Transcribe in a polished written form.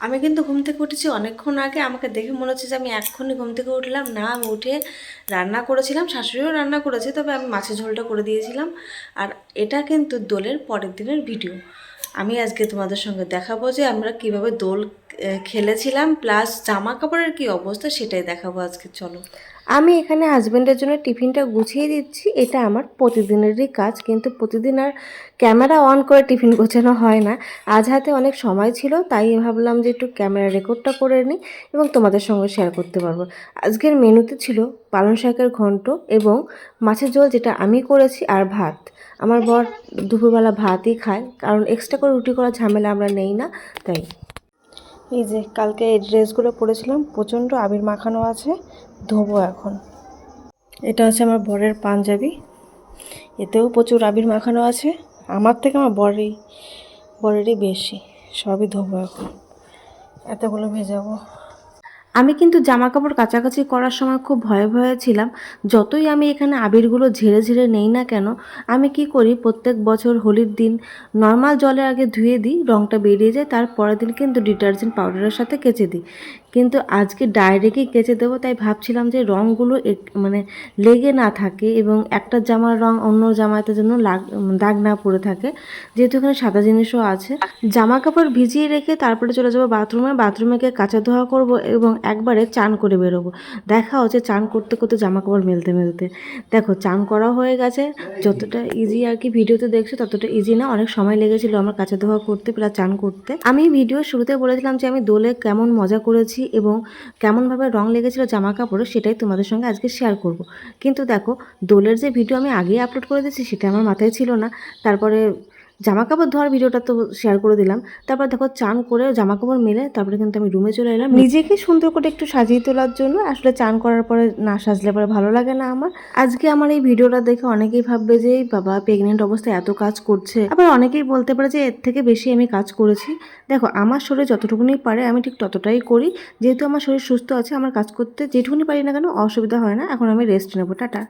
আমি কিন্তু ঘুম থেকে উঠেছি অনেকক্ষণ আগে। আমাকে দেখে মনে হচ্ছে যে আমি এক্ষুনি ঘুম থেকে উঠলাম। না, আমি উঠে রান্না করেছিলাম, শাশুড়িও রান্না করেছে, তবে আমি মাছের ঝোলটা করে দিয়েছিলাম। আর এটা কিন্তু দোলের পরের দিনের ভিডিও। আমি আজকে তোমাদের সঙ্গে দেখাবো যে আমরা কিভাবে দোল খেলেছিলাম, প্লাস জামা কাপড়ের কী অবস্থা সেটাই দেখাবো আজকে। চলো। আমি এখানে হাজব্যান্ডের জন্য টিফিনটা গুছিয়ে দিচ্ছি। এটা আমার প্রতিদিনেরই কাজ, কিন্তু প্রতিদিন আর ক্যামেরা অন করে টিফিন গোছানো হয় না। আজ হাতে অনেক সময় ছিল, তাই ভাবলাম যে একটু ক্যামেরা রেকর্ডটা করে নিই এবং তোমাদের সঙ্গে শেয়ার করতে পারবো। আজকের মেনুতে ছিল পালং শাকের ঘন্ট এবং মাছের ঝোল, যেটা আমি করেছি, আর ভাত। আমার বর দুপুরবেলা ভাতই খায়, কারণ এক্সট্রা করে রুটি করার ঝামেলা আমরা নেই না, তাই। এই যে কালকে এই ড্রেসগুলো পরেছিলাম, প্রচণ্ড আবির মাখানো আছে, ধোবো এখন। এটা হচ্ছে আমার বরের পাঞ্জাবি, এতেও প্রচুর আবির মাখানো আছে। আমার থেকে আমার বরেরই বেশি। সবই ধোবো এখন, এতগুলো ভেজাবো। আমি কিন্তু জামা কাপড় কাচাকাচি করার সময় খুব ভয়ে ভয়ে ছিলাম। যতই আমি এখানে আবিরগুলো ঝেড়ে ঝেড়ে নেই না কেন, আমি কি করি, প্রত্যেক বছর হোলির দিন নর্মাল জলে আগে ধুয়ে দিই, রঙটা বেরিয়ে যায়, তার পরের দিন কিন্তু ডিটারজেন্ট পাউডারের সাথে কেচে দিই। কিন্তু আজকে ডাইরেক্টই কেচে দেবো, তাই ভাবছিলাম যে রঙগুলো মানে লেগে না থাকে এবং একটা জামার রঙ অন্য জামাতে যেন দাগ না পড়ে থাকে, যেহেতু এখানে সাদা জিনিসও আছে। জামা কাপড় ভিজিয়ে রেখে তারপরে চলে যাবো বাথরুমে গিয়ে কাচা ধোয়া করবো এবং একবারে চান করে বেরোবো। দেখা হচ্ছে চান করতে করতে জামা কাপড় মেলতে। দেখো, চান করা হয়ে গেছে। যতটা ইজি আর কি ভিডিওতে দেখছো ততটা ইজি না, অনেক সময় লেগেছিল আমার কাচা ধোয়া করতে প্লাস চান করতে। আমি ভিডিও শুরুতে বলেছিলাম যে আমি দোলে কেমন মজা করেছি এবং কেমনভাবে রং লেগেছিল জামা কাপড়ে, সেটাই তোমাদের সঙ্গে আজকে শেয়ার করব। কিন্তু দেখো, দোলের যে ভিডিও আমি আগেই আপলোড করে দিয়েছি সেটা আমার মাথায় ছিল না। তারপরে জামা কাপড় ধোয়ার ভিডিওটা তো শেয়ার করে দিলাম। তারপর দেখো, চান করে জামা কাপড় মেলে তারপরে কিন্তু আমি রুমে চলে এলাম নিজেকে সুন্দর করে একটু সাজিয়ে তোলার জন্য। আসলে চান করার পরে না সাজলে পরে ভালো লাগে না আমার। আজকে আমার এই ভিডিওটা দেখে অনেকেই ভাববে যে এই বাবা প্রেগনেন্ট অবস্থায় এত কাজ করছে, আবার অনেকেই বলতে পারে যে এর থেকে বেশি আমি কাজ করেছি। দেখো, আমার শরীর যতটুকুনি পারে আমি ঠিক ততটাই করি। যেহেতু আমার শরীর সুস্থ আছে, আমার কাজ করতে যেটুকুনি পারি না কেন অসুবিধা হয় না। এখন আমি রেস্ট নেবো। টাটা।